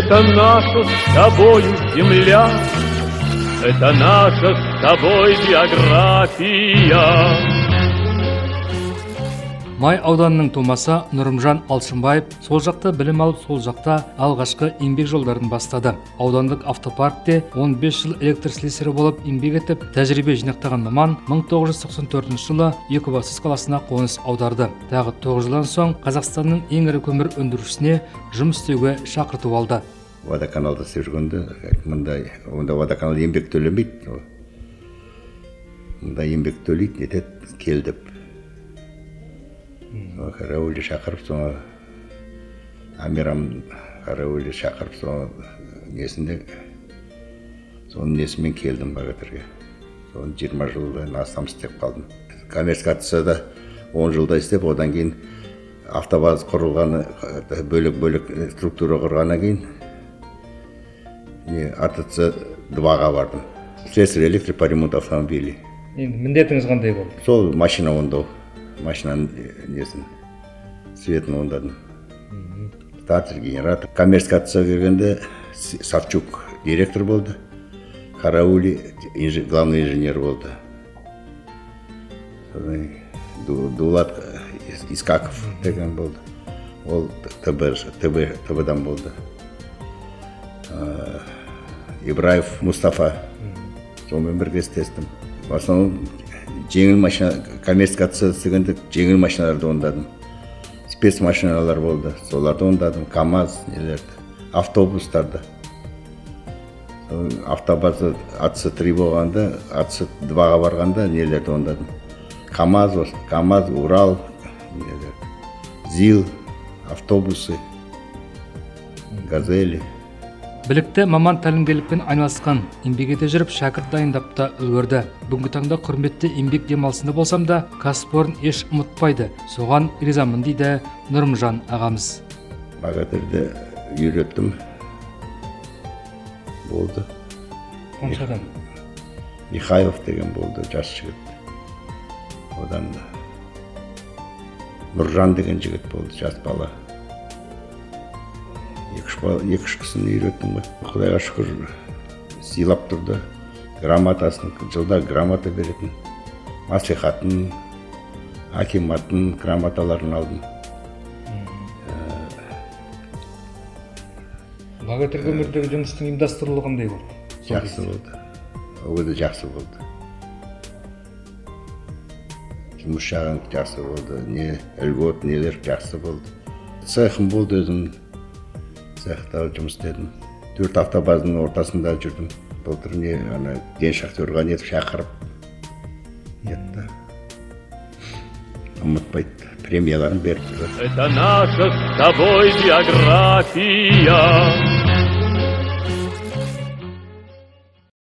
Это наша с тобою земля, это наша с тобой биография. Май ауданының тумасы Нұрымжан Алшынбаев сол жақта білім алып, сол жақта алғашқы еңбек жолдарын бастады. Аудандық автопаркте 15 жыл электр слесарі болып еңбек етіп, тәжірибе жинақтаған маман 1994 жылы Екібастұз қаласына қоныс аударды. Тағы 9 жылдан соң Қазақстанның ең ірі көмір өндірушісіне жұмыс істеуге шақыртып алды. Водоканалда істеп жүргенде, онда водоканал еңбек төлемейді. Мұнда еңбек төлейді, нетеді, кел деп. Қарауылды шақырып, соңа Амирам қарауылды шақырып, соңа несінде, соның несімен келдім Богатырға. Соның 20 жылдан астам істеп қалдым. Коммерцияда 10 жылда істеп, одан кейін автобаз құрылғаны, бөлек структура құрғаннан кейін АТЦ 2-ға бардым. Слесарь электр по ремонту автомобилей. Енді міндетіңіз қандай болды? Сол машина ондау. Машинаның несін, светін ондадым. Стартер, генератор. Коммерцияға келгенде Савчук директор болды. Караули главный инженер болды. Дулат Искаков деген болды. Ол ТБ-дан болды. Ибраев Мустафа. Сонымен бірге істестім. В основном жеңіл машина, коммерцияға дегенде жеңіл машиналарды ондадым. Спец машиналар болды, соларды ондадым. КамАЗ, автобустарды. Автобазы АТС-3 болғанда, АТС-2-ға барғанда нелерді ондадым. КамАЗ, Урал, ЗИЛ, автобусы, Газели. Білікті маман тәлімгерлікпен айналысқан, еңбек ете жүріп шәкірт дайындап та үлгерді. Бүгінгі таңда құрметті еңбек демалысында болсам да, кәсіпорын еш ұмытпайды. Соған ризамын дейді Нұрымжан ағамыз. Богатырды үйреттім. Болды. Қаншадан? Михайлов деген болды, жас жігіт. Одан Нұржан деген жігіт болды, жас бала. Екі-үш кісіні үйреттім ғой. Құдайға шүкір сыйлап тұрды. Грамотасын, жылда грамота беретін. Маслихатын, акиматтың грамоталарын алдым. Богатыр көмірдегі жұмыстың ұйымдастырылуы қандай болды? Жақсы болды. Ол да жақсы болды. Жұмыс жағын жақсы болды. Үлгот, нелер жақсы болды. Цехым болды өзім. Цехта жұмыс істедім. 4 автобаздың ортасында жүрдім. Былтыр ден шахтерға нетіп шақырып етті. Ұмытпайды, премияларын беріп тұрды. Это наша с тобой биография.